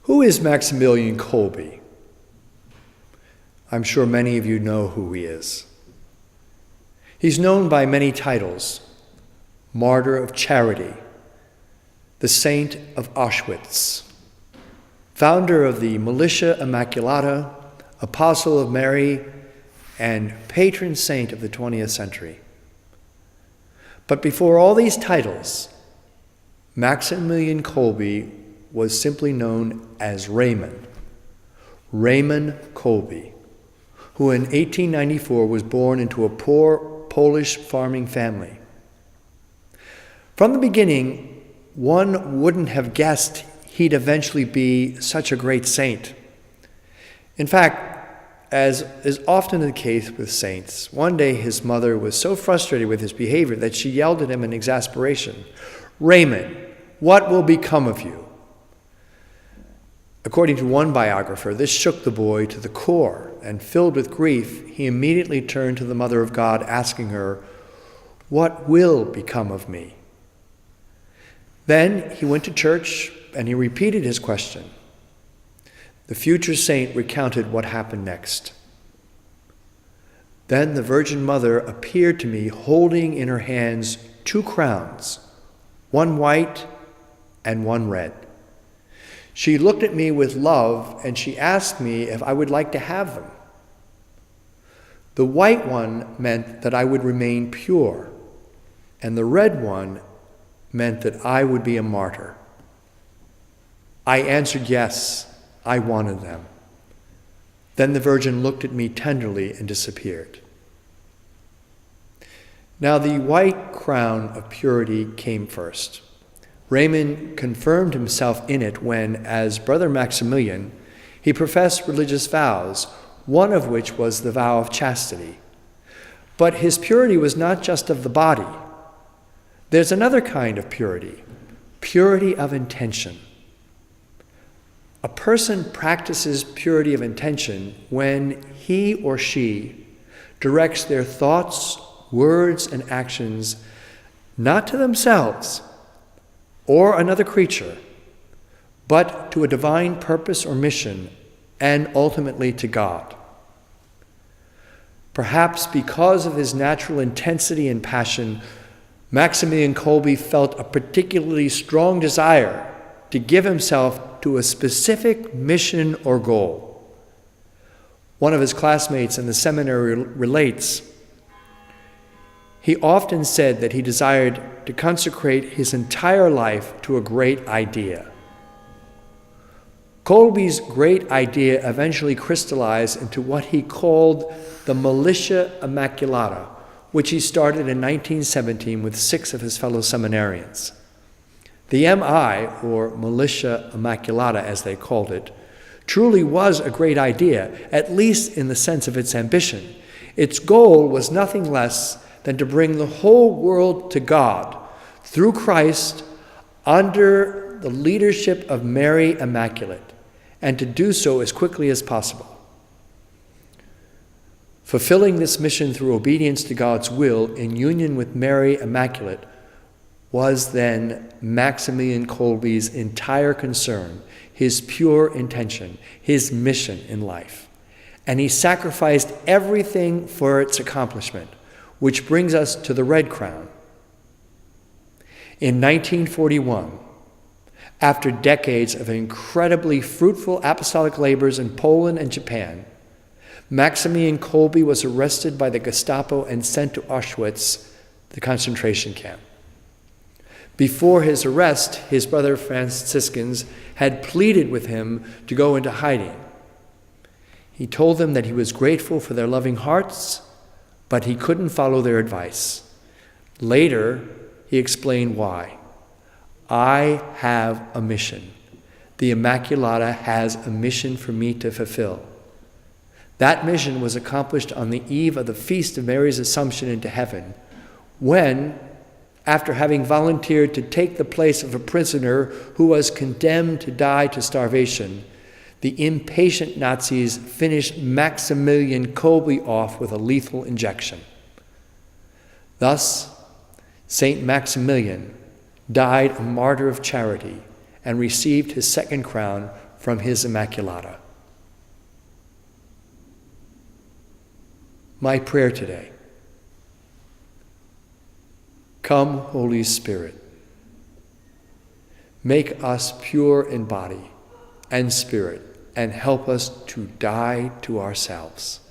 Who is Maximilian Kolbe? I'm sure many of you know who he is. He's known by many titles: Martyr of Charity, the Saint of Auschwitz, founder of the Militia Immaculata, Apostle of Mary, and patron saint of the 20th century. But before all these titles, Maximilian Kolbe was simply known as Raymond Kolbe, who in 1894 was born into a poor Polish farming family. From the beginning, one wouldn't have guessed he'd eventually be such a great saint. In fact, as is often the case with saints, one day his mother was so frustrated with his behavior that she yelled at him in exasperation, "Raymond, what will become of you?" According to one biographer, this shook the boy to the core, and filled with grief, he immediately turned to the Mother of God, asking her, "What will become of me?" Then he went to church and he repeated his question. The future saint recounted what happened next. Then the Virgin Mother appeared to me holding in her hands 2 crowns, one white and one red. She looked at me with love and she asked me if I would like to have them. The white one meant that I would remain pure, and the red one meant that I would be a martyr. I answered yes, I wanted them. Then the Virgin looked at me tenderly and disappeared. Now the white crown of purity came first. Raymond confirmed himself in it when, as Brother Maximilian, he professed religious vows, one of which was the vow of chastity. But his purity was not just of the body. There's another kind of purity, purity of intention. A person practices purity of intention when he or she directs their thoughts, words, and actions not to themselves or another creature, but to a divine purpose or mission, and ultimately to God. Perhaps because of his natural intensity and passion, Maximilian Kolbe felt a particularly strong desire to give himself to a specific mission or goal. One of his classmates in the seminary relates, he often said that he desired to consecrate his entire life to a great idea. Kolbe's great idea eventually crystallized into what he called the Militia Immaculata, which he started in 1917 with 6 of his fellow seminarians. The MI, or Militia Immaculata as they called it, truly was a great idea, at least in the sense of its ambition. Its goal was nothing less than to bring the whole world to God through Christ under the leadership of Mary Immaculate, and to do so as quickly as possible. Fulfilling this mission through obedience to God's will in union with Mary Immaculate was then Maximilian Kolbe's entire concern, his pure intention, his mission in life. And he sacrificed everything for its accomplishment, which brings us to the Red Crown. In 1941, after decades of incredibly fruitful apostolic labors in Poland and Japan, Maximilian Kolbe was arrested by the Gestapo and sent to Auschwitz, the concentration camp. Before his arrest, his brother Franciscans had pleaded with him to go into hiding. He told them that he was grateful for their loving hearts, but he couldn't follow their advice. Later, he explained why. I have a mission. The Immaculata has a mission for me to fulfill. That mission was accomplished on the eve of the Feast of Mary's Assumption into heaven, when, after having volunteered to take the place of a prisoner who was condemned to die to starvation, the impatient Nazis finished Maximilian Kolbe off with a lethal injection. Thus, Saint Maximilian died a martyr of charity and received his second crown from his Immaculata. My prayer today. Come, Holy Spirit. Make us pure in body and spirit, and help us to die to ourselves.